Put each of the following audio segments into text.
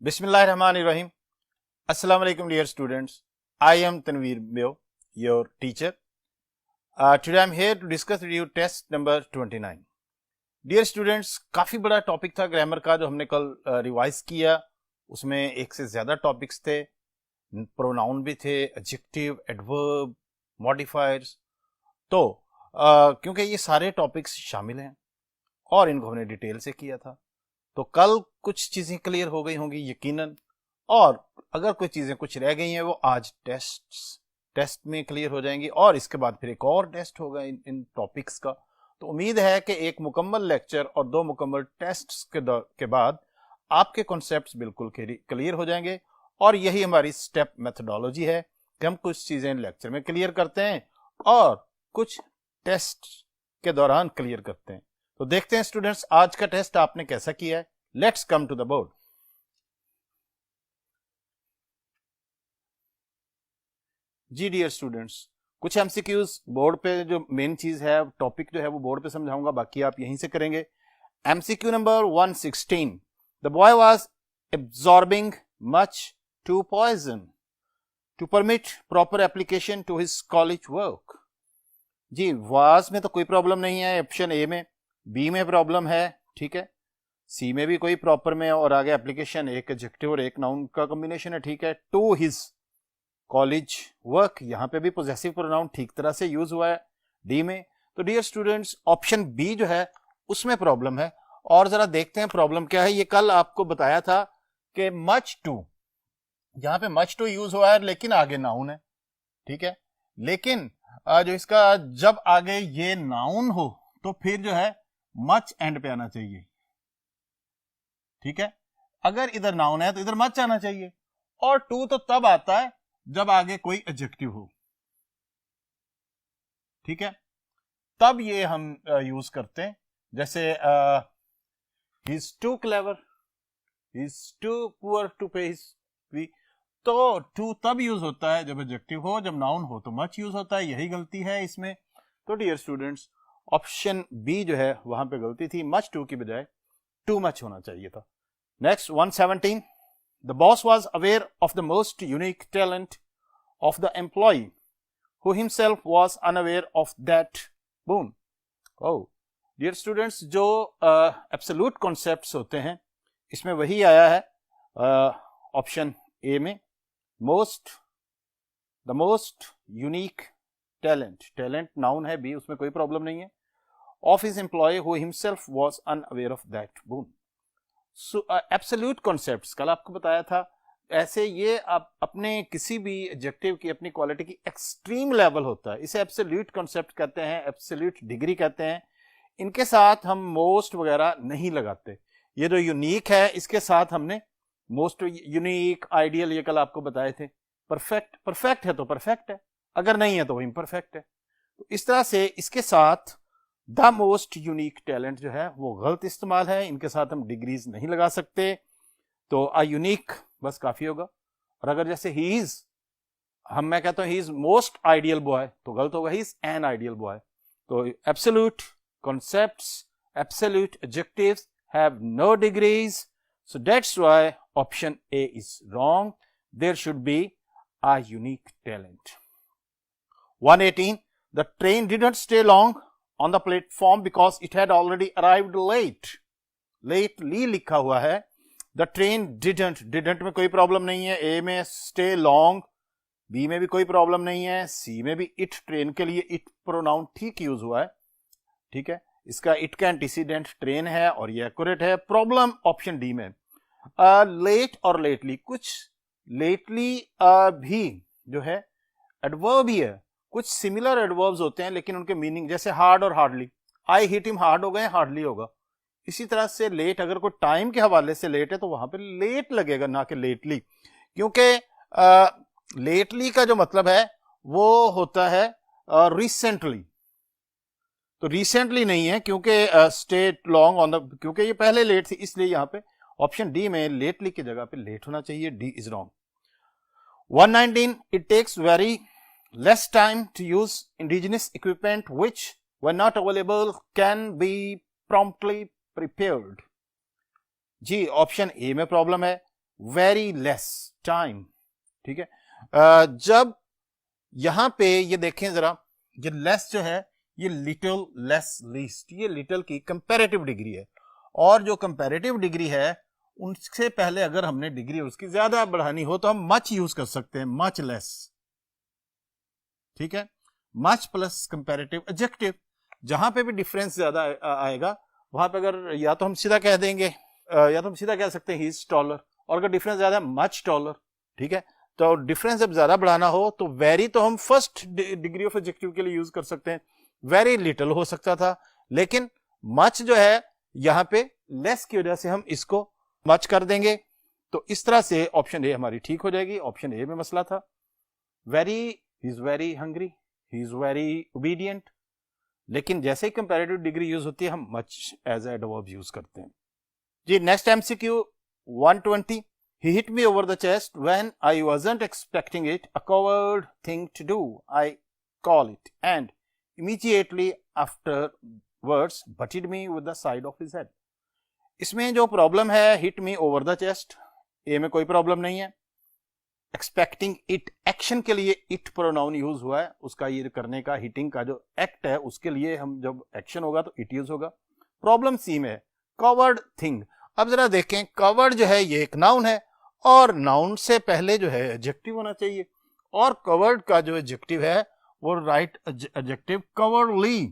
Bismillahirrahmanirrahim. Assalamu alaikum dear students. I am Tanveer Bio, your teacher. Today I am here to discuss with you test number 29. Dear students, काफ़ी बड़ा topic था grammar का जो हमने कल revise किया. उसमें एक से ज़्यादा टॉपिक्स थे, प्रोनाउन भी थे, एडजेक्टिव, एडवर्ब, मॉडिफायर्स. तो क्योंकि ये सारे टॉपिक्स शामिल हैं और इनको हमने डिटेल से किया था, तो कल कुछ चीज़ें क्लियर हो गई होंगी यकीनन, और अगर कोई चीज़ें कुछ रह गई हैं वो आज टेस्ट में क्लियर हो जाएंगी, और इसके बाद फिर एक और टेस्ट होगा इन टॉपिक्स का. तो उम्मीद है कि एक मुकम्मल लेक्चर और 2 मुकम्मल टेस्ट्स के बाद आपके कॉन्सेप्ट्स बिल्कुल क्लियर हो जाएंगे. और यही हमारी स्टेप मेथडोलॉजी है कि हम कुछ चीज़ें लेक्चर में क्लियर करते हैं और कुछ टेस्ट के दौरान क्लियर करते हैं. तो देखते हैं स्टूडेंट्स आज का टेस्ट आपने कैसा किया है. Let's come to the board. Ji dear students, कुछ एमसीक्यूज बोर्ड पे, जो मेन चीज है टॉपिक जो है वो बोर्ड पे समझाऊंगा, बाकी आप यहीं से करेंगे. MCQ number 116. The boy was absorbing much to poison to permit proper application to his college work. Ji, was में तो कोई प्रॉब्लम नहीं है ऑप्शन ए में, बी में प्रॉब्लम है, ठीक है, सी में भी कोई प्रॉपर में, और आगे एप्लीकेशन एक एडजेक्टिव और एक नाउन का कॉम्बिनेशन है, ठीक है. टू हिज कॉलेज वर्क, यहां पे भी पोजेसिव प्रोनाउन ठीक तरह से यूज हुआ है डी में. तो डियर स्टूडेंट्स ऑप्शन बी जो है उसमें प्रॉब्लम है, और जरा देखते हैं प्रॉब्लम क्या है. ये कल आपको बताया था कि मच टू, यहां पे मच टू यूज हुआ है लेकिन आगे नाउन है, ठीक है. लेकिन जो इसका जब आगे ये नाउन हो तो फिर जो है मच एंड पे आना चाहिए, ठीक है. अगर इधर नाउन है तो इधर मच आना चाहिए, और टू तो तब आता है जब आगे कोई एडजेक्टिव हो, ठीक है, तब ये हम यूज करते हैं. जैसे ही is to clever, he is to poor to पे हिज फी. तो टू तब यूज होता है जब एडजेक्टिव हो, जब नाउन हो तो मच यूज होता है. यही गलती है इसमें. तो डियर स्टूडेंट्स ऑप्शन बी जो है वहां पे गलती थी, मच टू की बजाय टू मच होना चाहिए था. Next 117. The boss was aware of the most unique talent of the employee, who himself was unaware of that boon. Oh, dear students, जो absolute concepts होते हैं इसमें वही आया है ऑप्शन ए में, the most unique talent noun है, B उसमें कोई प्रॉब्लम नहीं है, of his employee who himself was unaware of that boon. Absolute concepts कल आपको बताया था, ऐसे ये आप अपने किसी भी एडजेक्टिव की अपनी क्वालिटी की एक्सट्रीम लेवल होता है, इसे एब्सोल्यूट कॉन्सेप्ट कहते हैं, एब्सोल्यूट डिग्री कहते हैं. इनके साथ हम मोस्ट वगैरह नहीं लगाते. ये जो यूनिक है इसके साथ हमने मोस्ट, यूनिक, आइडियल ये कल आपको बताए थे. परफेक्ट है तो परफेक्ट है, अगर नहीं है तो इम्परफेक्ट है. तो इस तरह से इसके साथ द मोस्ट यूनिक टैलेंट जो है वो गलत इस्तेमाल है, इनके साथ हम डिग्रीज नहीं लगा सकते. तो अ यूनिक बस काफी होगा. और अगर जैसे ही इज, मैं कहता हूं he is most ideal boy, तो गलत होगा, he is an ideal boy. तो absolute concepts, absolute adjectives have no degrees, so that's why option A is wrong. There should be a unique talent. 118. The train didn't stay long on the platform because it had already arrived lately लिखा हुआ है. the train didn't में कोई problem नहीं है, ए में stay long, B में भी कोई प्रॉब्लम नहीं है, सी में भी it, ट्रेन के लिए it प्रोनाउन ठीक यूज हुआ है, ठीक है. इसका it का एंटीसीडेंट ट्रेन है और ये एक्यूरेट है. प्रॉब्लम ऑप्शन डी में. लेट और लेटली, कुछ लेटली भी जो है एडवर्ब ही है, कुछ सिमिलर एडवर्ब्स होते हैं लेकिन उनके मीनिंग, जैसे हार्ड और hardly, I hit him hard हो गए, हार्डली होगा. इसी तरह से लेट, अगर कोई टाइम के हवाले से लेट है तो वहां पे लेट लगेगा, ना कि लेटली, क्योंकि लेटली का जो मतलब है वो होता है रिसेंटली. तो रिसेंटली नहीं है, क्योंकि स्टेट लॉन्ग ऑन द, क्योंकि ये पहले लेट थी, इसलिए यहां पे ऑप्शन डी में लेटली की जगह पे लेट होना चाहिए. D is wrong. 119. It takes very less time to use indigenous equipment which, when not available, can be promptly prepared. Ji, option A में प्रॉब्लम है. वेरी लेस टाइम, ठीक है। जब यहां पे ये देखें जरा, ये लेस जो है ये लिटिल, लेस, लीस्ट, ये लिटिल की कंपैरेटिव डिग्री है, और जो कंपैरेटिव डिग्री है उनसे पहले अगर हमने डिग्री उसकी ज्यादा बढ़ानी हो तो हम मच यूज कर सकते हैं, मच लेस, ठीक है। मच प्लस कंपैरेटिव एडजेक्टिव, जहां पे भी डिफरेंस ज्यादा आएगा वहां पे अगर या तो हम सीधा कह देंगे, या तो हम सीधा कह सकते हैं ही इज टॉलर, और अगर डिफरेंस ज्यादा है मच टॉलर, ठीक है। तो डिफरेंस जब ज्यादा बढ़ाना हो तो वेरी तो हम फर्स्ट डिग्री ऑफ एडजेक्टिव के लिए यूज कर सकते हैं, वेरी लिटिल हो सकता था, लेकिन मच जो है यहां पे लेस की वजह से हम इसको मच कर देंगे। तो इस तरह से ऑप्शन ए हमारी ठीक हो जाएगी। ऑप्शन ए में मसला था। Very, he is very hungry, he is very obedient, लेकिन जैसे ही कंपैरेटिव डिग्री यूज होती है हम मच एज एडवर्ब यूज करते हैं। जी next MCQ 120, he hit me over the chest when I wasn't expecting it, a coward thing to do, I call it, and immediately afterwards butted me with the side of his head. इसमें जो problem है hit me over the chest, ए में कोई problem नहीं है। Expecting it, action के लिए it pronoun use हुआ है, उसका ये करने का, हिटिंग का जो एक्ट है उसके लिए हम जब एक्शन होगा तो इट यूज होगा। प्रॉब्लम सी में है कवर्ड थिंग। अब जरा देखें, कवर्ड जो है ये एक नाउन है और नाउन से पहले जो है एडजेक्टिव होना चाहिए, और कवर्ड का जो एडजेक्टिव है वो राइट एडजेक्टिव कवर्डली।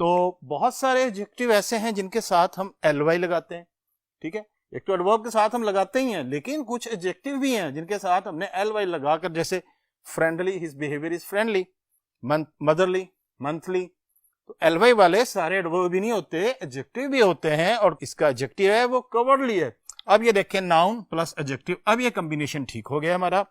तो बहुत सारे एडजेक्टिव ऐसे हैं जिनके साथ हम एलवाई लगाते हैं, ठीक है। एक तो एडवर्ब के साथ हम लगाते ही हैं, लेकिन कुछ एडजेक्टिव भी हैं जिनके साथ हमने एलवाई लगाकर, जैसे friendly, his behaviour is friendly, motherly, monthly. तो एलवाई वाले सारे एडवर्ब भी नहीं होते, एडजेक्टिव भी होते हैं, और इसका एडजेक्टिव है वो कवर्डली है। अब ये देखें, नाउन प्लस एडजेक्टिव, अब ये कॉम्बिनेशन ठीक हो गया हमारा।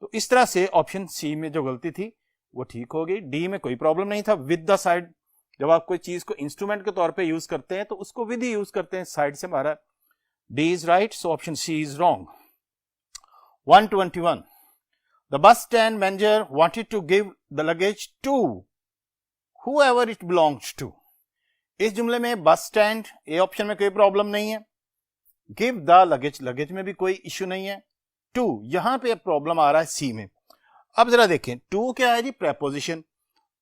तो इस तरह से ऑप्शन सी में जो गलती थी वो ठीक हो गई। डी में कोई प्रॉब्लम नहीं था, विद द साइड, जब आप कोई चीज को इंस्ट्रूमेंट के तौर पे यूज करते हैं तो उसको विद ही यूज करते हैं, साइड से हमारा। D is right, so option C is wrong. 121, the bus stand manager wanted to give the luggage to whoever it belongs to। इस जुमले में बस स्टैंड, ए ऑप्शन में कोई प्रॉब्लम नहीं है। गिव द लगेज, लगेज में भी कोई इश्यू नहीं है। टू, यहां पे प्रॉब्लम आ रहा है सी में। अब जरा देखें, टू क्या है जी, प्रेपोजिशन,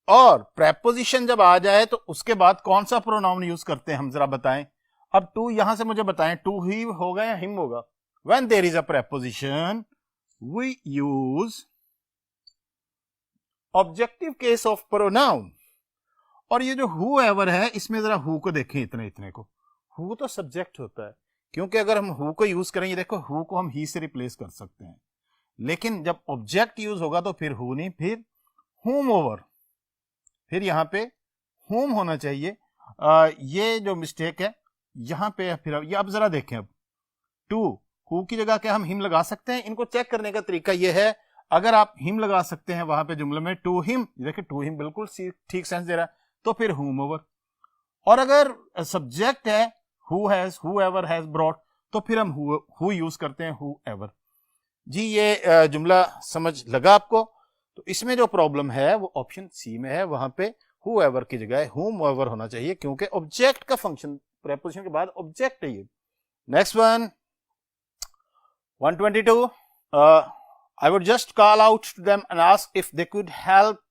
और प्रेपोजिशन जब आ जाए तो उसके बाद कौन सा प्रोनाउन यूज करते हैं हम जरा बताएं। अब टू यहां से मुझे बताएं, टू ही होगा या हिम होगा। When there is a preposition we use objective case of pronoun. और ये जो हु एवर है, इसमें जरा हु को देखें, इतने इतने को, हु तो सब्जेक्ट होता है, क्योंकि अगर हम हु को यूज करेंगे, देखो हु को हम ही से रिप्लेस कर सकते हैं, लेकिन जब ऑब्जेक्ट यूज होगा तो फिर हु नहीं, फिर हुम ओवर, फिर यहां पे हुम होना चाहिए। ये जो मिस्टेक है यहां पे, फिर ये अब जरा देखें, अब टू, हु की जगह क्या हम हिम लगा सकते हैं। इनको चेक करने का तरीका ये है, अगर आप हिम लगा सकते हैं वहां पे जुमले में, टू हिम, देखिए टू हिम बिल्कुल ठीक सेंस दे रहा है, तो फिर हुम ओवर। और अगर सब्जेक्ट है who has, whoever has brought, तो फिर हम हु यूज करते हैं, हूएवर। जी ये जुमला समझ लगा आपको। तो इसमें जो प्रॉब्लम है वो ऑप्शन सी में है, वहां पे हूएवर की जगह हूमएवर होना चाहिए, क्योंकि ऑब्जेक्ट का फंक्शन, प्रेपोजिशन के बाद ऑब्जेक्ट है ये। Next one 122, I would just call out to them and ask if they could help.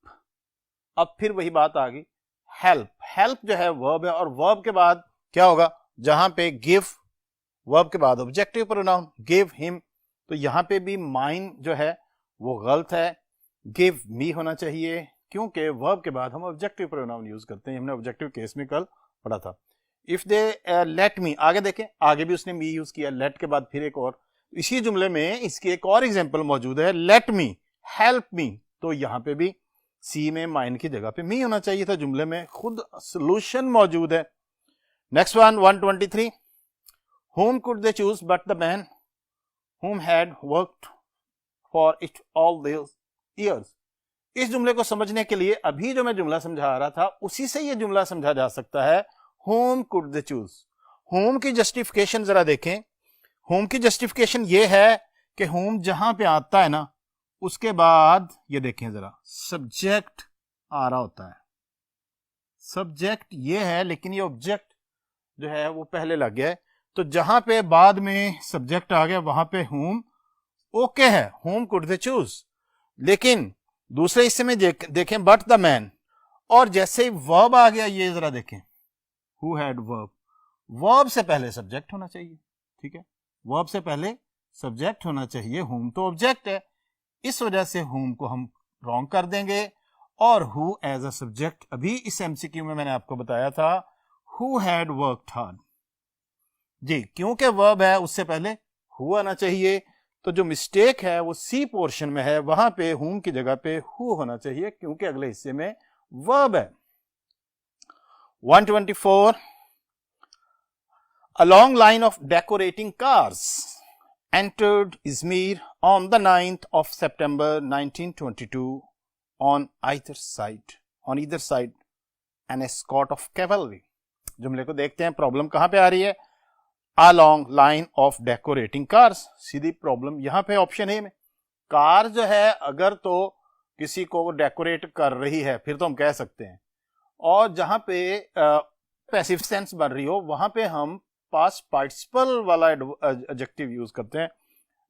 अब फिर वही बात आ गई, हेल्प। हेल्प जो है वर्ब है, और वर्ब के बाद क्या होगा, जहां पे गिव, वर्ब के बाद ऑब्जेक्टिव प्रोनाउन, गिव हिम, तो यहां पे भी माइन जो है वो गलत है, गिव मी होना चाहिए, क्योंकि वर्ब के बाद हम ऑब्जेक्टिव प्रोनाउन यूज करते हैं, हमने ऑब्जेक्टिव केस में कल पढ़ा था। इफ दे लेट मी, आगे देखें, आगे भी उसने मी यूज किया, लेट के बाद फिर एक और, इसी जुमले में इसकी एक और एग्जांपल मौजूद है, लेट मी हेल्प मी, तो यहां पे भी सी में माइन की जगह पे मी होना चाहिए था, जुमले में खुद सोल्यूशन मौजूद है। Next one 123, whom could they choose but the man whom had worked for it all these years। इस जुमले को समझने के लिए अभी जो मैं जुमला समझा रहा था उसी से ये जुमला समझा जा सकता है, whom could they choose। whom की जस्टिफिकेशन जरा देखें, whom की जस्टिफिकेशन ये है कि whom जहां पे आता है ना, उसके बाद ये देखें जरा, सब्जेक्ट आ रहा होता है, सब्जेक्ट ये है, लेकिन ये ऑब्जेक्ट जो है वो पहले लग गया है, तो जहां पे बाद में सब्जेक्ट आ गया वहां पे whom ओके है, whom could they choose। लेकिन दूसरे हिस्से में देखें बट द मैन, और जैसे ही वर्ब आ गया, ये जरा देखें who had verb, वर्ब से पहले सब्जेक्ट होना चाहिए, ठीक है, वर्ब से पहले सब्जेक्ट होना चाहिए, whom तो ऑब्जेक्ट है, इस वजह से whom को हम रॉन्ग कर देंगे, और who एज अ सब्जेक्ट, अभी इस एमसीक्यू में मैंने आपको बताया था who had worked hard जी, क्योंकि वर्ब है उससे पहले who आना चाहिए, तो जो मिस्टेक है वो सी पोर्शन में है, वहां पे whom की जगह पे who होना चाहिए, क्योंकि अगले हिस्से में वर्ब है। 124, a long line of decorating cars entered Izmir on the 9th of September 1922 on either side an escort of cavalry। जुमले को देखते हैं, प्रॉब्लम कहां पे आ रही है, a long line of decorating cars, Sidhi problem यहां पे ऑप्शन ए में। कार जो है अगर तो किसी को डेकोरेट कर रही है फिर तो हम कह सकते हैं, और जहां पे पैसिव सेंस बन रही हो वहां पे हम पास्ट पार्टिसिपल वाला एडजेक्टिव यूज करते हैं,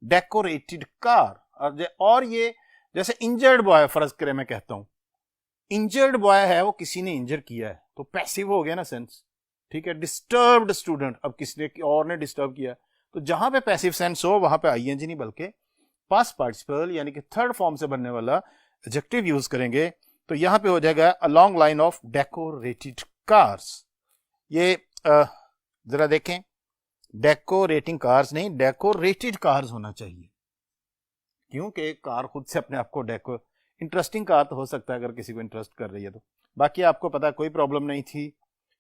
डेकोरेटेड कार। और ये जैसे इंजर्ड बॉय, फर्ज करें मैं कहता हूं इंजर्ड बॉय है, वो किसी ने इंजर किया है तो पैसिव हो गया ना सेंस, ठीक है। डिस्टर्ब्ड स्टूडेंट, अब किसी ने और ने डिस्टर्ब किया, तो जहां पे पैसिव सेंस हो वहां पे आईएनजी नहीं बल्कि पास्ट पार्टिसिपल यानी कि थर्ड फॉर्म से बनने वाला एडजेक्टिव यूज करेंगे, तो यहां पे हो जाएगा a long line of decorated cars. ये जरा देखें, डेकोरेटिंग कार्स नहीं, डेकोरेटेड कार्स होना चाहिए, क्योंकि कार खुद से अपने आप को इंटरेस्टिंग कार तो हो सकता है अगर किसी को इंटरेस्ट कर रही है तो। बाकी आपको पता कोई प्रॉब्लम नहीं थी,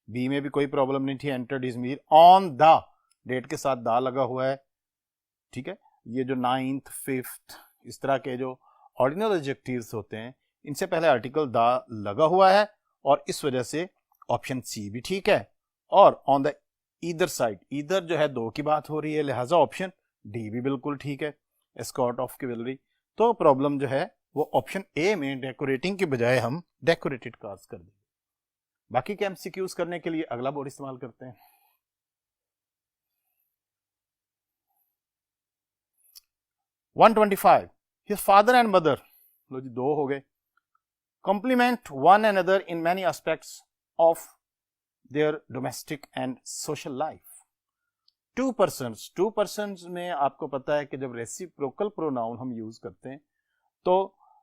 बी में भी कोई प्रॉब्लम नहीं थी, entered Izmir on the, date के साथ दा लगा हुआ है, ठीक है। ये जो 9th 5th इस तरह के जो ऑर्डिनल एडजेक्टिव्स होते हैं इनसे पहले आर्टिकल दा लगा हुआ है, और इस वजह से ऑप्शन सी भी ठीक है। और on the either side, either जो है दो की बात हो रही है, लिहाजा ऑप्शन डी भी बिल्कुल ठीक है, एस्कॉर्ट ऑफ कैवलरी। तो प्रॉब्लम जो है वो ऑप्शन ए में डेकोरेटिंग की बजाय हम डेकोरेटेड कार्स कर देंगे। बाकी के एमसीक्यूज करने के लिए अगला बोर्ड इस्तेमाल करते हैं। 125, हिज फादर एंड मदर, लो जी दो हो गए, complement one another in many aspects of their domestic and social life. To persons में आपको पता है कि जब रेसिप्रोकल प्रोनाउन हम यूज करते हैं तो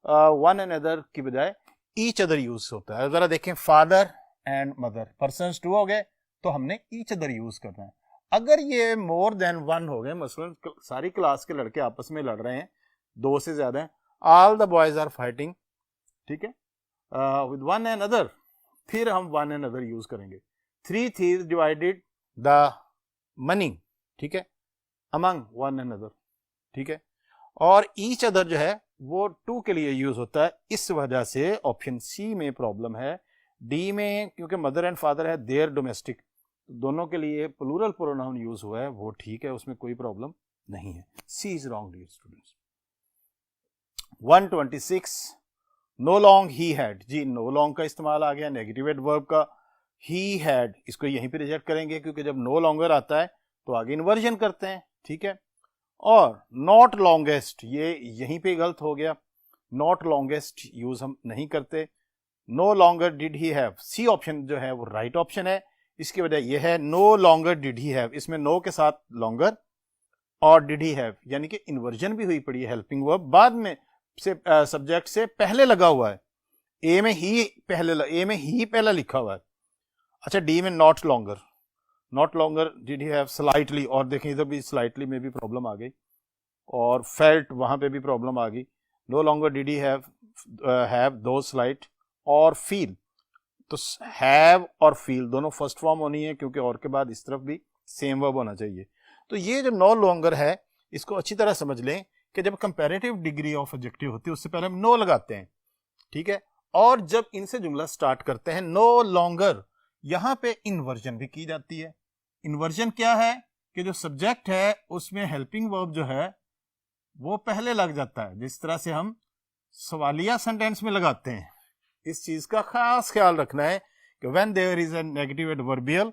वन अनदर की बजाय ईच अदर यूज होता है। जरा देखें, father and mother, persons to हो गए तो हमने ईच अदर यूज करना है। अगर ये मोर देन वन हो गए, मसलन सारी क्लास के लड़के आपस में लड़ रहे हैं, दो से ज्यादा हैं, all the boys are fighting, ठीक है, विद वन एंड अदर, फिर हम वन एंड अदर यूज करेंगे। 3 thieves डिवाइडेड द मनी, ठीक है, अमंग वन एंड अदर, ठीक है। और ईच अदर जो है वो टू के लिए यूज होता है, इस वजह से ऑप्शन सी में प्रॉब्लम है। डी में क्योंकि मदर एंड फादर है, देयर डोमेस्टिक, दोनों के लिए प्लूरल प्रोनाउन यूज हुआ है, वो ठीक है, उसमें कोई प्रॉब्लम नहीं है। C is wrong dear students. 126, no long he had, जी नो लॉन्ग का इस्तेमाल आ गया, नेगेटिव एडवर्ब का। ही हैड, इसको यहीं पे रिजेक्ट करेंगे क्योंकि जब नो लॉन्गर आता है तो आगे इन्वर्जन करते हैं, ठीक है। और नॉट लॉन्गेस्ट, ये यहीं पे गलत हो गया, नॉट लॉन्गेस्ट यूज हम नहीं करते। No longer did he have, C option जो है वो राइट ऑप्शन है, इसकी वजह यह है no longer did he have, इसमें नो के साथ लॉन्गर और डिड ही हैव यानी कि इन्वर्जन भी हुई पड़ी है, हेल्पिंग वर्ब बाद में से सब्जेक्ट से पहले लगा हुआ है, ए में ही पहले लिखा हुआ है। अच्छा, डी में not longer did he have slightly, और देखें इधर भी स्लाइटली में भी प्रॉब्लम आ गई, और फेल्ट वहां पे भी प्रॉब्लम आ गई। No longer did he have दो स्लाइट, और फील, तो हैव और फील दोनों फर्स्ट फॉर्म होनी है क्योंकि और के बाद इस तरफ भी सेम वर्ब होना चाहिए। तो ये जो नो लॉन्गर है इसको अच्छी तरह समझ लें कि जब कंपैरेटिव डिग्री ऑफ एडजेक्टिव होती है उससे पहले हम नो लगाते हैं, ठीक है, और जब इनसे जुमला स्टार्ट करते हैं नो लॉन्गर, यहां पे इन्वर्जन भी की जाती है। इन्वर्जन क्या है कि जो सब्जेक्ट है उसमें हेल्पिंग वर्ब जो है वो पहले लग जाता है, जिस तरह से हम सवालिया सेंटेंस में लगाते हैं। इस चीज का खास ख्याल रखना है कि when there is a negative adverbial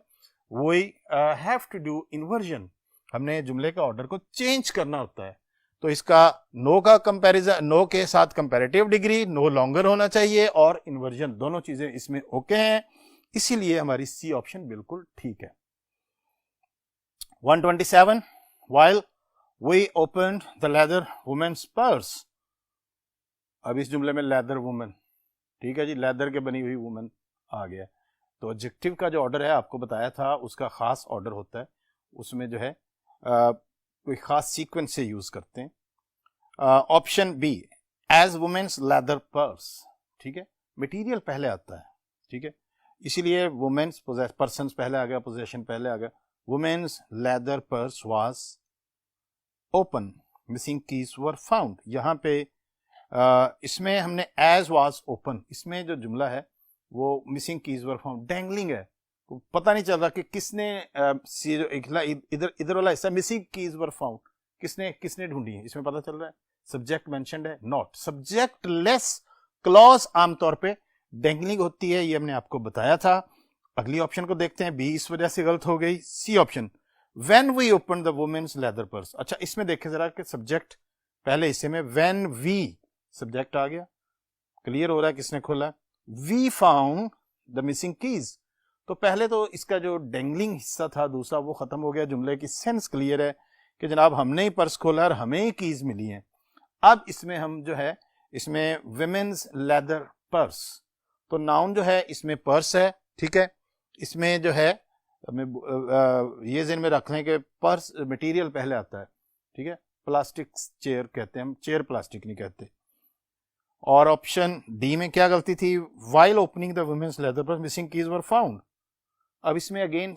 we have to do inversion, हमने जुमले का ऑर्डर को चेंज करना होता है। तो इसका नो का कंपैरिजन, नो के साथ कंपैरेटिव डिग्री, नो लॉन्गर होना चाहिए और इन्वर्जन, दोनों चीजें इसमें ओके हैं, इसीलिए हमारी सी ऑप्शन बिल्कुल ठीक है। 127 while we opened the leather woman's purse, अब इस जुमले में लेदर वुमन, ठीक है जी, लेदर के बनी हुई वुमन आ गया। तो एडजेक्टिव का जो ऑर्डर है आपको बताया था, उसका खास ऑर्डर होता है, उसमें जो है कोई खास सीक्वेंस से यूज करते हैं। Option B as women's leather purse, ठीक है, मटेरियल पहले आता है, ठीक है, इसीलिए वुमेन्स पर्सन पहले आ गया, पोजेशन पहले आ गया। Women's leather purse was open, missing keys were found, यहाँ पे इसमें हमने एज वाज ओपन, इसमें जो जुमला है वो missing keys were found, dangling है, तो पता नहीं चल रहा कि किसने इधर इधर वाला हिस्सा मिसिंग कीज वर फाउंड किसने किसने ढूंढी है, इसमें पता चल रहा है सब्जेक्ट मेंशन्ड है, नॉट। सब्जेक्ट लेस क्लॉज आमतौर पे डैंगलिंग होती है, ये हमने आपको बताया था। अगली ऑप्शन को देखते हैं, बी इस वजह से गलत हो गई। C option when we open the women's leather purse, अच्छा इसमें देखें जरा कि सब्जेक्ट पहले हिस्से में व्हेन वी सब्जेक्ट आ गया, क्लियर हो रहा है किसने खोला, we found the missing keys, तो पहले तो इसका जो डेंगलिंग हिस्सा था दूसरा वो खत्म हो गया, जुमले की सेंस क्लियर है कि जनाब हमने ही पर्स खोला और हमें ही कीज मिली हैं। अब इसमें हम जो है इसमें विमेन्स लेदर पर्स, तो नाउन जो है इसमें पर्स है, ठीक है, इसमें जो है ये ज़हन में रख लें कि पर्स मटेरियल पहले आता है, ठीक है, प्लास्टिक चेयर कहते हैं हम, चेयर प्लास्टिक नहीं कहते। और ऑप्शन डी में क्या गलती थी, while opening the women's leather purse missing keys were found, अब इसमें अगेन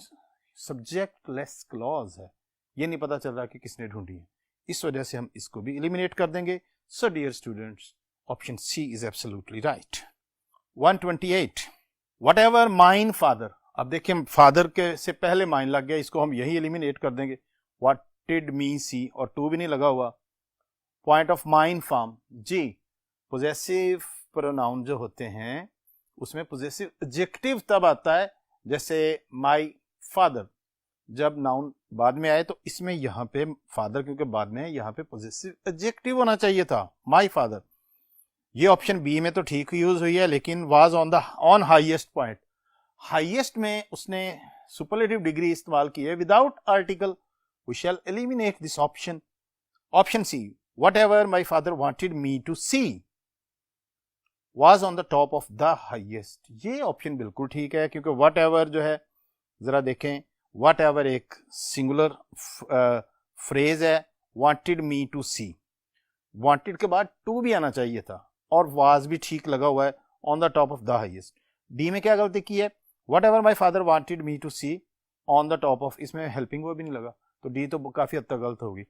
सब्जेक्ट लेस क्लॉज है, ये नहीं पता चल रहा कि किसने ढूंढी है, इस वजह से हम इसको भी एलिमिनेट कर देंगे। So dear students, option C is absolutely right. 128 whatever mine father, अब देखिए फादर के से पहले माइन लग गया, इसको हम यही एलिमिनेट कर देंगे। व्हाट डिड मी सी, और टू भी नहीं लगा हुआ। पॉइंट ऑफ माइन फार्म, जी पोजेसिव प्रोनाउन जो होते हैं उसमें पोजेसिव एडजेक्टिव तब आता है जैसे माई फादर, जब नाउन बाद में आए तो इसमें यहाँ पे फादर क्योंकि बाद में है, यहाँ पे पोजेसिव एडजेक्टिव होना चाहिए था, माई फादर। ये ऑप्शन बी में तो ठीक यूज हुई है, लेकिन was on highest point, highest में उसने सुपरलेटिव डिग्री इस्तेमाल की है without article, we shall eliminate this option. Option C whatever my father wanted me to see was on the top of the highest, ये option बिल्कुल ठीक है, क्योंकि वट एवर जो है जरा देखें, वट एवर एक सिंगुलर फ्रेज है, wanted me to see, wanted के बाद टू भी आना चाहिए था, और वाज भी ठीक लगा हुआ है, on the top of the highest. D में क्या गलती की है, whatever my father wanted me to see on the top of, इसमें हेल्पिंग वर्ब भी नहीं लगा, तो डी तो काफी हद तक गलत होगी।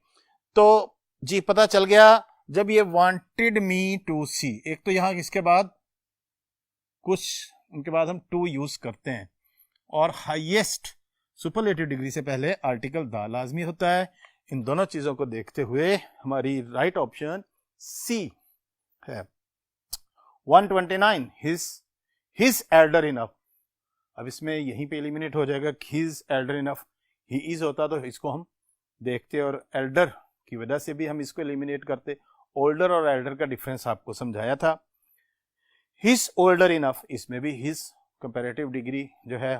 तो जी पता चल गया, जब ये वांटेड मी टू सी, एक तो यहां इसके बाद कुछ उनके बाद हम टू यूज करते हैं, और हाईएस्ट सुपरलेटिव डिग्री से पहले आर्टिकल द लाजमी होता है, इन दोनों चीजों को देखते हुए हमारी राइट ऑप्शन सी है। 129 हिज एल्डर इनफ, अब इसमें यहीं पे एलिमिनेट हो जाएगा, his Elder enough, he is होता तो इसको हम देखते और एल्डर की वजह से भी हम इसको एलिमिनेट करते। ओल्डर और एल्डर का डिफरेंस आपको समझाया था। हिज ओल्डर इनफ, इसमें भी हिज कंपैरेटिव डिग्री जो है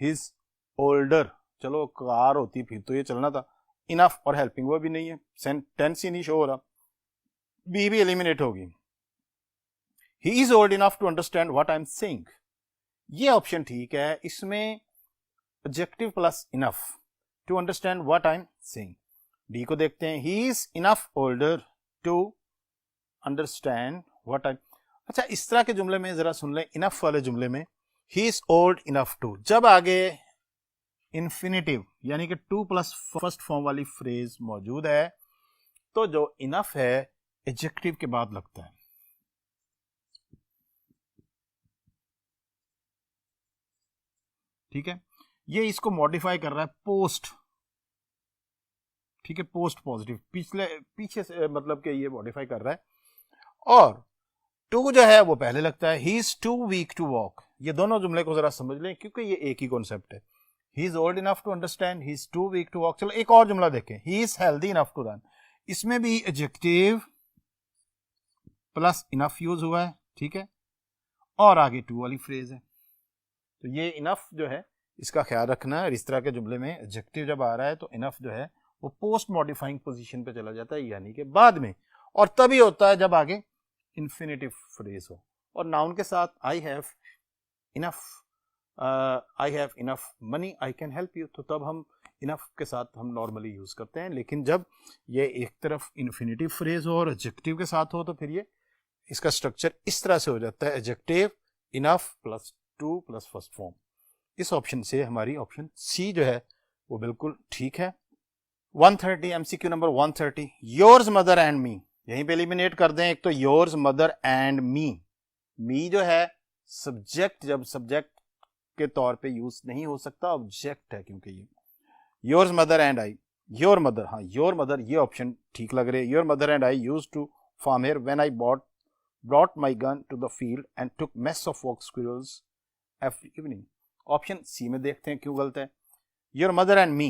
हिज ओल्डर, चलो कार होती फिर तो ये चलना था, इनफ और हेल्पिंग वो भी नहीं है, टेंस ही नहीं शो हो रहा, बी भी एलिमिनेट होगी। He is old enough to understand what I am saying, ये ऑप्शन ठीक है, इसमें adjective plus enough to understand what I am saying. D को देखते हैं, he is enough older to understand what I, अच्छा इस तरह के जुमले में जरा सुन लें, इनफ वाले जुमले में he is old enough to, जब आगे इंफिनिटिव यानी कि टू प्लस फर्स्ट फॉर्म वाली फ्रेज मौजूद है तो जो इनफ है एडजेक्टिव के बाद लगता है, ठीक है, ये इसको मॉडिफाई कर रहा है पोस्ट, ठीक है, पोस्ट पॉजिटिव पीछे से मतलब कि ये मॉडिफाई कर रहा है, और टू जो है वो पहले लगता है, he is too weak to walk, ये दोनों जुमले को जरा समझ लें क्योंकि ये एक ही कॉन्सेप्ट है। He is old enough to understand, he is too weak to walk. चलो एक और जुमला देखें, he is healthy enough to run. इसमें भी एडजेक्टिव प्लस इनफ यूज हुआ है, ठीक है, और आगे टू वाली फ्रेज है। तो ये इनफ जो है इसका ख्याल रखना है। इस तरह के जुमले में एडजेक्टिव जब आ रहा है तो इनफ जो है वो पोस्ट मॉडिफाइंग पोजीशन पे चला जाता है, यानी कि बाद में, और तभी होता है जब आगे इंफिनिटिव फ्रेज हो। और नाउन के साथ I have enough, I have enough money, I can help you, तो तब हम इनफ के साथ हम नॉर्मली यूज करते हैं। लेकिन जब ये एक तरफ इन्फिनिटिव फ्रेज हो और एडजेक्टिव के साथ हो तो फिर ये इसका स्ट्रक्चर इस तरह से हो जाता है, adjective enough plus two plus first form. इस ऑप्शन से हमारी ऑप्शन सी जो है वो बिल्कुल ठीक है। 130 MCQ number 130, yours mother and me, यहीं पे एलिमिनेट कर दें। एक तो योर्स मदर एंड मी जो है सब्जेक्ट, जब सब्जेक्ट के तौर पे यूज नहीं हो सकता, ऑब्जेक्ट है क्योंकि ये yours mother and I, your mother, हाँ योर मदर ये ऑप्शन ठीक लग रहे हैं। Your mother and I use to farm here when I brought my gun to the field and took mess of walk squirrels every evening। Option C में देखते हैं क्यों गलत है। योर मदर एंड मी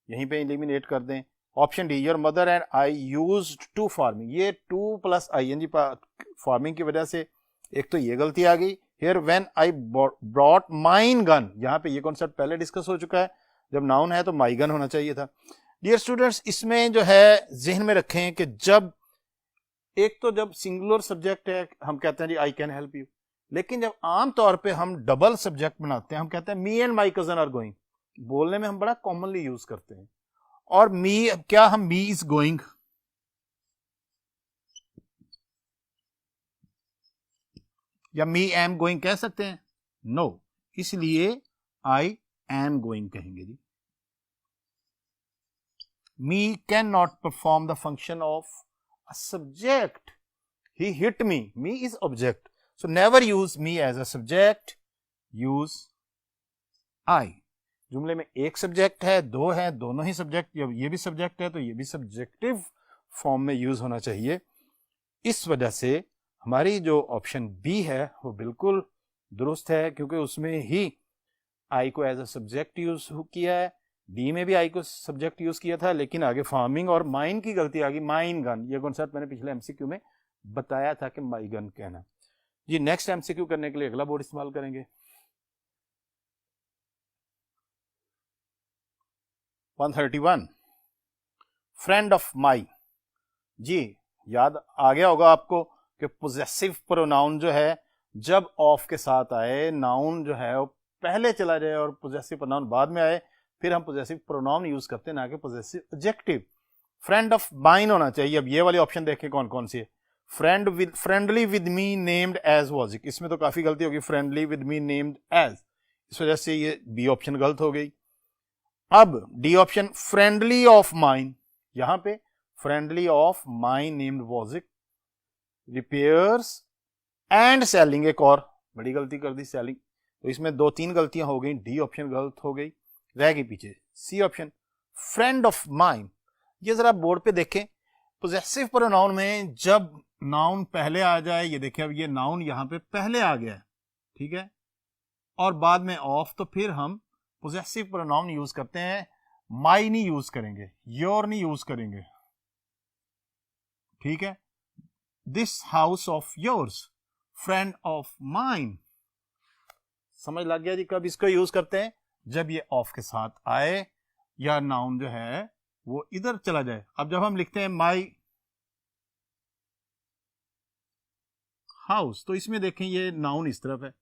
यहीं पे एलिमिनेट कर दें। Option D, your mother and I used to farming, ये टू प्लस आईएनजी फार्मिंग की वजह से एक तो ये गलती आ गई। Here when I brought mine gun, यहाँ पे ये कॉन्सेप्ट पहले डिस्कस हो चुका है, जब नाउन है तो माई गन होना चाहिए था। डियर स्टूडेंट्स, इसमें जो है जहन में रखें कि जब एक तो जब सिंगुलर सब्जेक्ट है हम कहते हैं जी आई कैन हेल्प यू, लेकिन जब आम तौर पे हम डबल सब्जेक्ट बनाते हैं हम कहते हैं me and my cousin are going, बोलने में हम बड़ा कॉमनली यूज करते हैं। और मी, क्या हम मी इज गोइंग या मी एम गोइंग कह सकते हैं? नो, इसलिए आई एम गोइंग कहेंगे जी। Me can not perform the function of a subject, he hit me is object, so never use me as a subject, use I। जुमले में एक सब्जेक्ट है, दो है, दोनों ही सब्जेक्ट, ये भी सब्जेक्ट है तो ये भी सब्जेक्टिव फॉर्म में यूज होना चाहिए। इस वजह से हमारी जो ऑप्शन बी है वो बिल्कुल दुरुस्त है, क्योंकि उसमें ही आई को एज अ सब्जेक्ट यूज किया है, डी में भी आई को सब्जेक्ट यूज किया था, लेकिन आगे फार्मिंग और माइन की गलती आ गई, माइन गन। ये कॉन्सेप्ट मैंने पिछले एमसीक्यू में बताया था कि माई गन कहना जी। नेक्स्ट एमसीक्यू करने के लिए अगला बोर्ड इस्तेमाल करेंगे। 131, फ्रेंड ऑफ माई, जी याद आ गया होगा आपको कि पोजेसिव प्रोनाउन जो है जब ऑफ के साथ आए, नाउन जो है वो पहले चला जाए और पोजेसिव प्रोनाउन बाद में आए, फिर हम पोजेसिव प्रोनाउन यूज करते हैं, ना कि possessive adjective. Friend of mine होना चाहिए। अब ये वाली ऑप्शन देखें कौन कौन सी है। Friendly with me named as was, इसमें तो काफी गलती होगी, friendly with me named as, इस वजह से ये बी ऑप्शन गलत हो गई। अब D option, friendly of mine, यहां पे friendly of mine named was, repairs and selling, एक और बड़ी गलती कर दी सेलिंग, तो इसमें दो तीन गलतियां हो गई, डी ऑप्शन गलत हो गई, रह गई पीछे C option, friend of mine. ये जरा बोर्ड पे देखें, पोजेसिव प्रोनाउन में जब नाउन पहले आ जाए, ये देखिए अब ये नाउन यहां पे पहले आ गया है, ठीक है, और बाद में ऑफ, तो फिर हम पोजेसिव प्रोनाउन यूज करते हैं, माई नहीं यूज करेंगे, योर नहीं यूज करेंगे, ठीक है। This house of yours, friend of mine, समझ लग गया जी। कब इसको यूज करते हैं? जब ये ऑफ के साथ आए या नाउन जो है वो इधर चला जाए। अब जब हम लिखते हैं माई हाउस, तो इसमें देखें ये नाउन इस तरफ है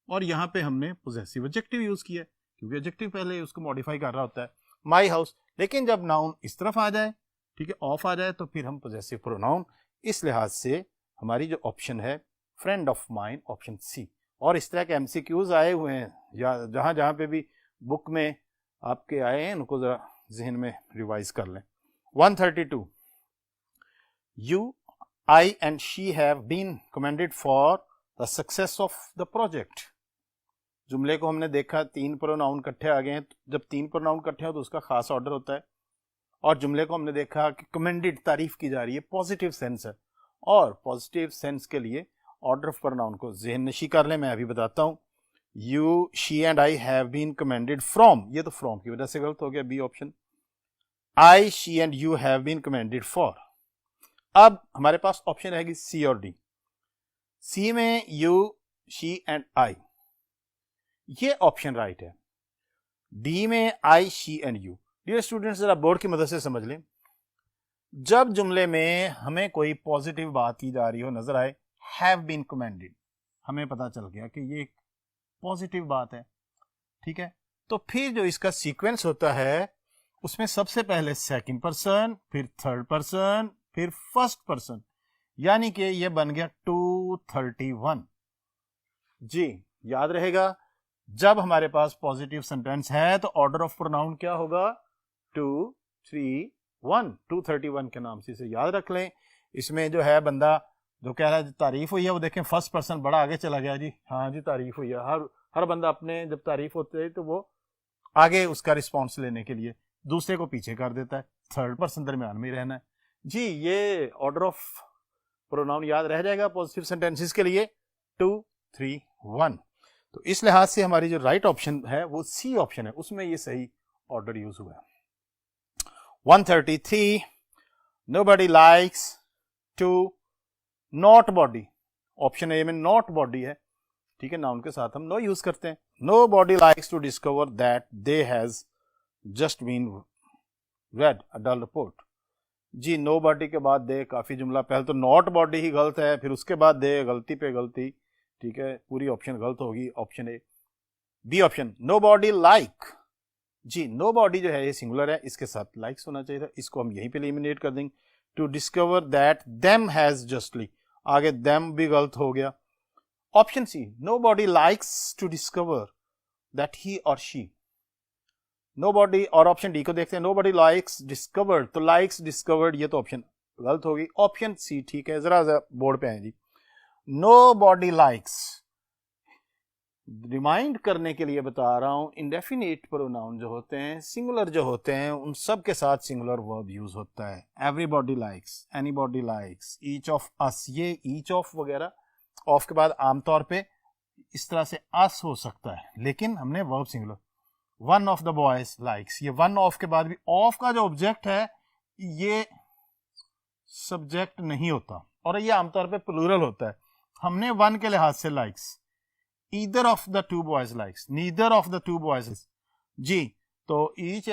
और यहां पे हमने पोजेसिव एडजेक्टिव यूज किया है, क्योंकि एडजेक्टिव पहले उसको मॉडिफाई कर रहा होता है, माई हाउस। लेकिन जब नाउन इस तरफ आ जाए, ठीक है, ऑफ आ जाए, तो फिर हम पोजेसिव प्रोनाउन। इस लिहाज से हमारी जो ऑप्शन है friend of mine, option C. और इस तरह के एमसीक्यूज आए हुए हैं या जहां जहां पे भी बुक में आपके आए हैं, उनको जरा जहन में रिवाइज कर लें। 132, you, I and she have been commended for the success of the project. जुमले को हमने देखा तीन प्रोनाउन इकट्ठे आ गए हैं, जब तीन प्रोनाउन इकट्ठे हो तो उसका खास ऑर्डर होता है। और जुमले को हमने देखा कि कमेंडेड, तारीफ की जा रही है, पॉजिटिव सेंस है, और पॉजिटिव सेंस के लिए ऑर्डर ऑफ प्रोनाउन को ज़हन नशी कर लें। मैं अभी बताता हूं you she and I have been commended from, ये तो फ्रॉम की वजह से गलत हो गया, B option. I she and you have been commended for. अब हमारे पास ऑप्शन रहेगी सी और डी। सी में यू शी एंड आई, ये ऑप्शन राइट है। डी में I she and you. Dear students, जरा बोर्ड की मदद से समझ लें, जब जुमले में हमें कोई पॉजिटिव बात की जा रही हो नजर आए, हैव बीन कमेंडेड, हमें पता चल गया कि ये एक पॉजिटिव बात है, ठीक है। तो फिर जो इसका सीक्वेंस होता है उसमें सबसे पहले सेकंड पर्सन, फिर थर्ड पर्सन, फिर फर्स्ट पर्सन, यानी कि ये बन गया 231। जी याद रहेगा, जब हमारे पास पॉजिटिव सेंटेंस है तो ऑर्डर ऑफ प्रोनाउन क्या होगा? 2, 3, 1। 231 के नाम से इसे याद रख लें। इसमें जो है बंदा जो कह रहा है तारीफ हुई है, वो देखें फर्स्ट पर्सन बड़ा आगे चला गया जी, हाँ जी तारीफ हुई है। हर बंदा अपने जब तारीफ होते है तो वो आगे उसका रिस्पॉन्स लेने के लिए दूसरे को पीछे कर देता है, थर्ड पर्सन दरमियान में ही रहना है जी। ये ऑर्डर ऑफ प्रोनाउन याद रह जाएगा पॉजिटिव सेंटेंसेस के लिए, 2, 3, 1। तो इस लिहाज से हमारी जो राइट ऑप्शन है वो सी ऑप्शन है, उसमें ये सही ऑर्डर यूज हुआ है। 133, nobody likes to not body, option A में नॉट बॉडी है, ठीक है, नाउन के साथ हम नो यूज करते हैं। Nobody likes to discover that they has just been read a dull report। जी नो बॉडी के बाद दे काफी जुमला, पहले तो नॉट बॉडी ही गलत है, फिर उसके बाद दे, गलती पे गलती, ठीक है, पूरी ऑप्शन गलत होगी, option A. B option, nobody like, जी नो बॉडी जो है ये सिंगुलर है, इसके साथ लाइक्स होना चाहिए था, इसको हम यहीं पे एलिमिनेट कर देंगे। To discover that them has justly, आगे देम भी गलत हो गया। Option C, nobody likes to discover that he और शी, नो बॉडी। और ऑप्शन डी को देखते हैं, नो बॉडी लाइक्स डिस्कवर्ड, तो लाइक्स डिस्कवर्ड ये तो ऑप्शन गलत होगी, ऑप्शन सी ठीक है। जरा बोर्ड पे आए जी, नो बॉडी लाइक्स, रिमाइंड करने के लिए बता रहा हूं, इंडेफिनिट प्रोनाउन जो होते हैं, सिंगुलर जो होते हैं, उन सब के साथ सिंगुलर वर्ब यूज होता है। Everybody likes, anybody likes, each of अस, ये ईच ऑफ वगैरह ऑफ के बाद आमतौर पे इस तरह से अस हो सकता है, लेकिन हमने verb singular. One of the boys likes, ये वन ऑफ के बाद भी ऑफ का जो ऑब्जेक्ट है ये सब्जेक्ट नहीं होता और ये आमतौर पे प्लूरल होता है। हमने वन के लिहाज से likes, either of the two boys likes, neither of the two boys जी, तो each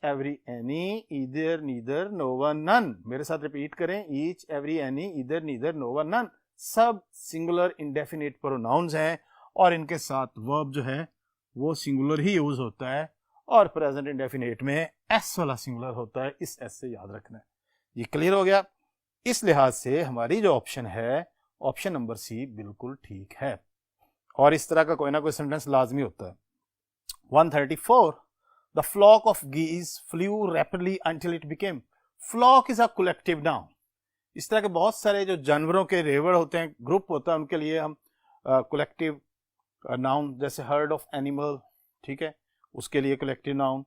every any, either neither no one none, मेरे साथ रिपीट करें, each every any, either neither no one none, सब सिंगुलर इंडेफिनिट प्रोनाउंस हैं और इनके साथ verb जो है वो सिंगुलर ही यूज होता है और प्रेजेंट इंडेफिनिट में एस वाला सिंगुलर होता है, इस एस से याद रखना है। ये क्लियर हो गया। इस लिहाज से हमारी जो ऑप्शन है, ऑप्शन नंबर सी बिल्कुल ठीक है और इस तरह का कोई ना कोई सेंटेंस लाजमी होता है। 134, the flock of geese flew rapidly until it became, flock is a collective noun. इस तरह के बहुत सारे जो जानवरों के रेवड़ होते हैं, ग्रुप होता है, उनके लिए हम कलेक्टिव नाउन, जैसे हर्ड ऑफ एनिमल, ठीक है, उसके लिए collective noun.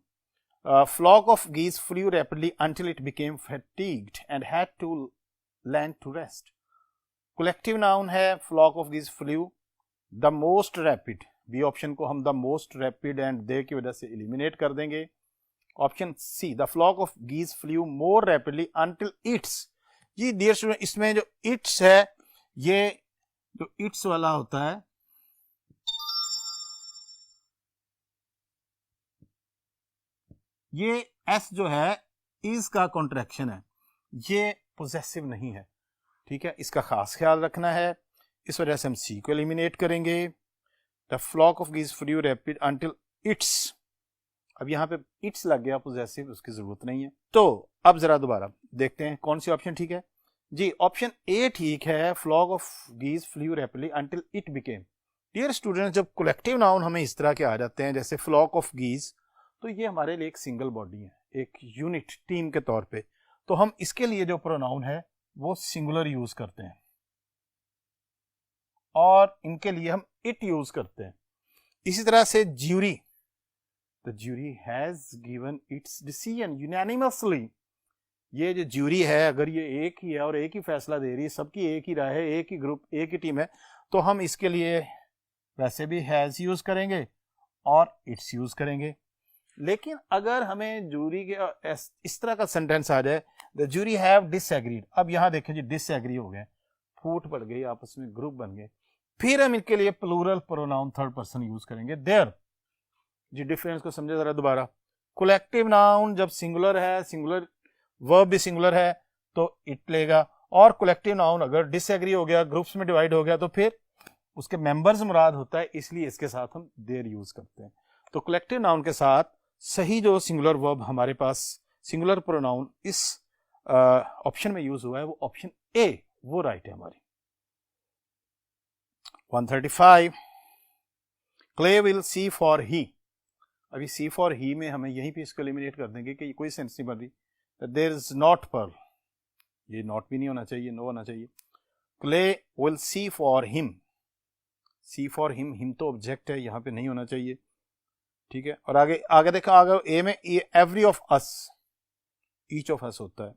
Flock of geese flew rapidly until it became fatigued and had to land to rest, collective noun है flock of geese flew। The most rapid, B option को हम the most rapid and they की वजह से eliminate कर देंगे। Option C, the flock of geese flew more rapidly until its, जी dear student, इसमें जो इट्स है, ये जो इट्स वाला होता है, ये एस जो है इज का कॉन्ट्रैक्शन है, ये पोजेसिव नहीं है, ठीक है, इसका खास ख्याल रखना है, इस वजह से हम सी को एलिमिनेट करेंगे। The flock of geese flew rapid until its, अब यहां पे इट्स लग गया पोजेसिव, उसकी जरूरत नहीं है। तो अब जरा दोबारा देखते हैं कौन सी ऑप्शन ठीक है जी। ऑप्शन ए ठीक है, flock of geese flew rapidly until it became। Dear students, जब कलेक्टिव नाउन हमें इस तरह के आ जाते हैं जैसे फ्लॉक ऑफ geese, तो ये हमारे लिए एक सिंगल बॉडी है, एक यूनिट टीम के तौर पे, तो हम इसके लिए जो प्रोनाउन है वो सिंगुलर यूज करते हैं और इनके लिए हम इट यूज करते हैं। इसी तरह से jury, the jury has given it's decision unanimously, ये जो ज्यूरी है अगर ये एक ही है और एक ही फैसला दे रही है, सबकी एक ही राय है, एक ही ग्रुप, एक ही टीम है, तो हम इसके लिए वैसे भी हैज़ यूज़ करेंगे और इट्स यूज़ करेंगे। लेकिन अगर हमें जूरी के इस तरह का सेंटेंस आ जाए, द जूरी हैव डिसएग्रीड, अब यहां देखें जी डिसएग्री हो गए, फूट पड़ गई, आपस में ग्रुप बन गए, फिर हम इनके लिए plural pronoun third person use करेंगे देयर। जी डिफरेंस को समझे जरा दोबारा। कलेक्टिव नाउन जब सिंगुलर है, सिंगुलर वर्ब भी सिंगुलर है तो इट लेगा, और कलेक्टिव नाउन अगर डिसएग्री हो गया, ग्रुप्स में डिवाइड हो गया, तो फिर उसके मेंबर्स मुराद होता है, इसलिए इसके साथ हम देयर यूज करते हैं। तो कलेक्टिव नाउन के साथ सही जो सिंगुलर वर्ब हमारे पास, सिंगुलर प्रोनाउन इस ऑप्शन में यूज हुआ है, वो ऑप्शन ए वो राइट है हमारी। 135 clay will see for he. अभी सी फॉर ही में हमें यहीं पे इसको एलिमिनेट कर देंगे कि कोई सेंस नहीं बन रही, देयर इज नॉट पर्ल, ये नॉट भी नहीं होना चाहिए, नो होना चाहिए। Clay will see for him, see for him तो ऑब्जेक्ट है, यहां पे नहीं होना चाहिए, ठीक है। और आगे आगे देखा, आगे ए में every of us, each of अस होता है।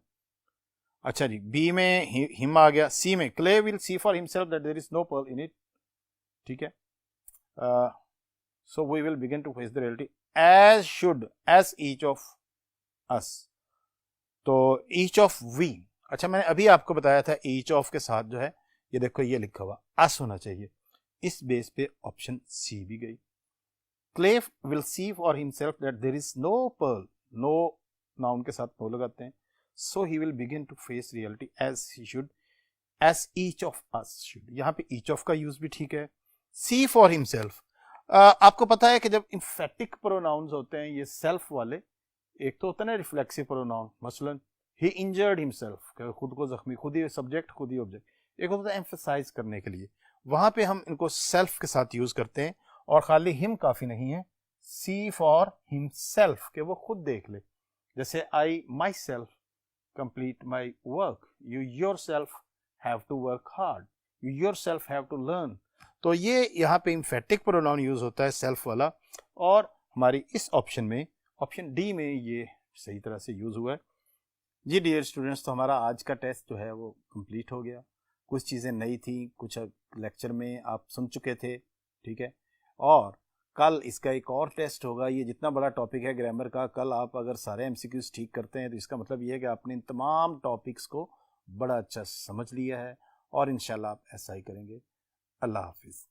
अच्छा जी, बी में हिम आ गया, सी में Clay will see for himself that there is no pearl in it, ठीक है। So we will begin to face the reality as should as each of us, तो each of we. अच्छा मैंने अभी आपको बताया था ईच ऑफ के साथ जो है ये देखो ये लिखा हुआ अस होना चाहिए, इस बेस पे ऑप्शन सी भी गई। Clay will see for himself that there is no pearl, no noun के साथ नो लगाते हैं, so he will begin to face reality as he should as each of us should, यहाँ पे each of का use भी ठीक है। सी फॉर हिमसेल्फ, आपको पता है कि जब इंफेटिक प्रोनाउंस होते हैं ये सेल्फ वाले, एक तो होता है ना रिफ्लेक्सिव प्रोनाउन, मसलन ही इंजर्ड हिमसेल्फ, खुद को जख्मी, खुद ही सब्जेक्ट खुद ही ऑब्जेक्ट, एक होता है एम्फसाइज करने के लिए, वहां पे हम इनको सेल्फ के साथ यूज करते हैं, और खाली हिम काफी नहीं है, सी फॉर हिमसेल्फ के वो खुद देख ले, जैसे I myself complete my work, you yourself have to work hard, you yourself have to learn. तो ये यहाँ पे इम्फेटिक प्रोनाउन यूज होता है सेल्फ वाला, और हमारी इस ऑप्शन में ऑप्शन डी में ये सही तरह से यूज हुआ है। जी डियर स्टूडेंट्स, तो हमारा आज का टेस्ट जो है वो कंप्लीट हो गया, कुछ चीज़ें नई थी, कुछ लेक्चर में आप सुन चुके थे, ठीक है। और कल इसका एक और टेस्ट होगा, ये जितना बड़ा टॉपिक है ग्रामर का, कल आप अगर सारे एमसीक्यूज ठीक करते हैं तो इसका मतलब ये है कि आपने इन तमाम टॉपिक्स को बड़ा अच्छा समझ लिया है, और इंशाल्लाह आप ऐसा ही करेंगे। अल्लाह हाफिज़।